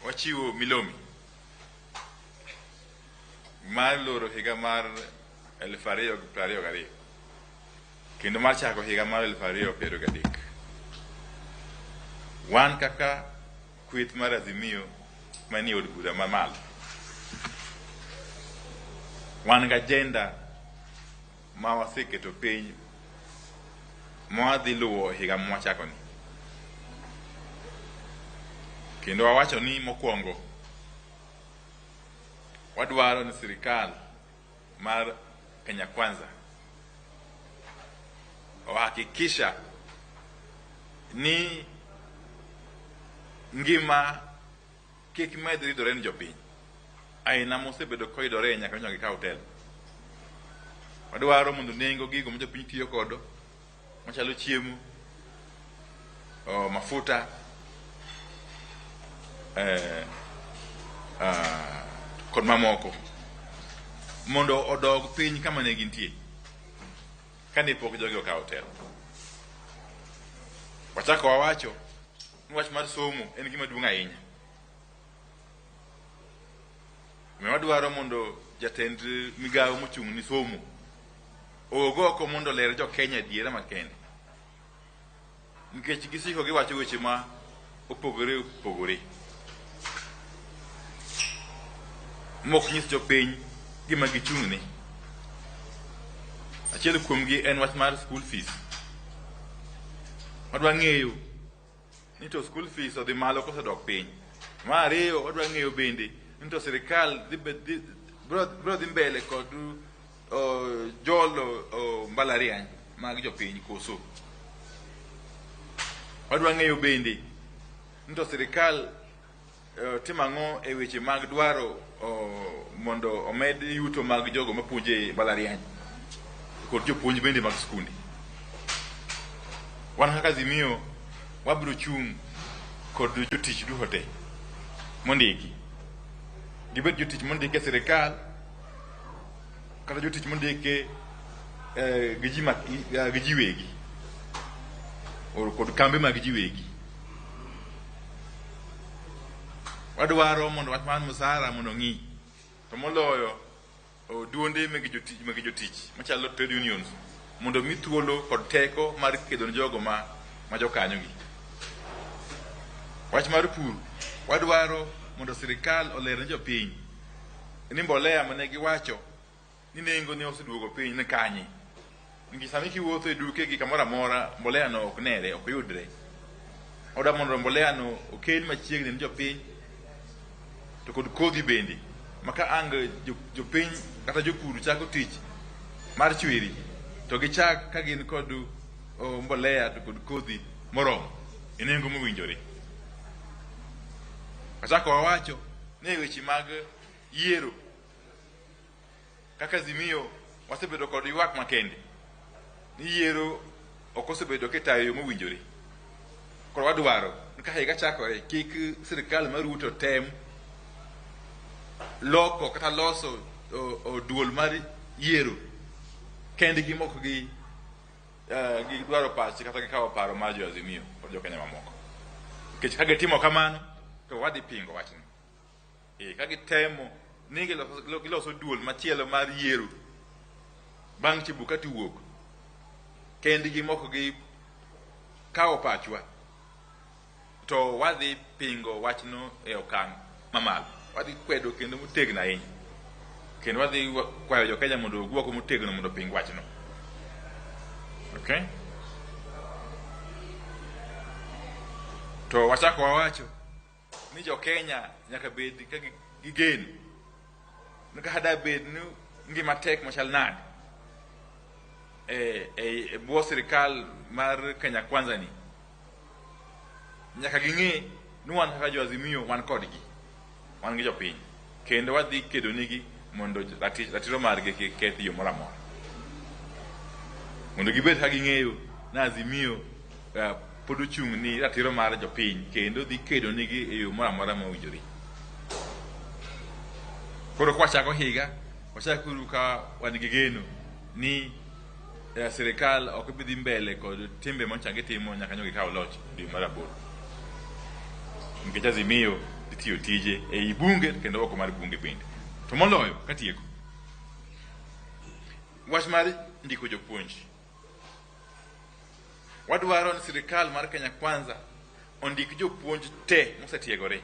wachiwo milomi mar loro higa mar 2022 kendo mar chako higa mar 2023. Wan kaka kweth mar Azimio manie od bura mamalo, wan ga agenda ma waseketo piny mwadhi luwo higa mwachako ni, kendo wawacho ni mokwongo wadwaro ni sirkal mar Kenya Kwanza wahakikisha ni ngima kik med ridore ni jopiny aina mosebedo koidore nyaka nyaka ka hotel. Wadwaro mondo nengo gigo ma jopiny tiyo kodo machalo chiemo, mafuta, kod mamoko mondo odog piny kama ne gintie kane pok jogi okawo hotel. Wachako wawacho ni wach mar somo en gima duong' ahinya. Wadwaro mondo jatend migawo mochung' ni somo ogoko mondo ler jo Kenya diere makende, nikech gisiko giwacho weche ma opogore opogore mok nyis jopiny gima gichung' ni. Achiel kuomgi en wach mar school fees. Wadwa ng'eyo ni to school fees odhi malo koso dok piny. Mar ariyo wadwa ng'eyo bende ni to sirkal bro dhi mbele kod jolo mbalariany mag jopiny koso. Wadwa ng'eyo bende ni to sirkal timang'o e weche mag dwaro mondo omed yuto mag jogo mapuonje mbalariany kod jopuonj bende mag skunde. Wan kaka Azimio wabiro chung' kod jotich duto mondiki, gibed jotich mondiki e sirkal kata jotich mondiki gi ji wegi kod kambe mag ji wegi. Wadwaro mondo wach mar musara mondo ng'i to moloyo duonde meg jotich machalo trade unions mondo mi thuolo kod teko mar kedo ne jogo ma jokanyogi. Wach mar pur wadwaro mondo sirkal oler ne jopiny ni mbolea mane giwacho ni nengo ne oseduogo piny ne kanye, nikech sami kiwuotho e duke gi kamoro amora mbolea no ok nere, ok yudre. Oda mondo mbolea no okel machiegni ne jopiny to kod kodhi bende maka ang jopiny kata jopur chako tich mar chwiri to gichak ka gin kod mbolea to kod kodhi moromo e nengo mowinjore. Wachako wawacho ni weche mag yiero kaka Azimio wasebedo kod ywak makende ni yiero ok osebedo kitayo yo mowinjore. Koro wadwaro ni ka higa chakore kik sirkal maruto tem loko kata loso duol mar yiero kendgi moko gi dwaro pachi kata gikawo paro mar jo Azimio kod jo Kenya mamoko. Nikech ka gitimo kamano to wadhi pingo wachno. Ka gitemo ni giloso duol machielo mar yiero bang' chibuka tuwuok kendgi moko gi kawo pachwa to wadhi pingo wachno e okang' mamalo. Wadhi kwedo kendo motegno ahinya, kendo wadhi kwayo jo Kenya mondo ogwoko motegno mondo ping wachno. Okay? To wachako wawacho ni jo Kenya nyaka bed ka gigeno ni ka hada bed ni ngima tek machal nade e bwo sirkal mar Kenya Kwanza ni, nyaka ging'e ni wan kaka jo Azimio wan kodgi, wan gi jopiny, kendo wadhi kedo nigi mondo ratiro margi kik kethi yo moro amora, mondo gibed ka ging'eyo ni Azimio pod ochung' ni ratiro mar jopiny kendo dhi kedo nigi e yo moro amora mowinjore. Koro kwachako higa wachakuru ka wan gi geno ni sirkal ok bi dhi mbele kod timbe machangi timo nyaka nyogi kawo loch dwe mar 8, nikech Azimio itiyo tije ei bunge kendo oko mar bunge bende. To moloyo katieko, wach mar ndiko jopuonj. Wadwaro ni sirkal mar Kenya Kwanza ondik jopuonj te mosetiegore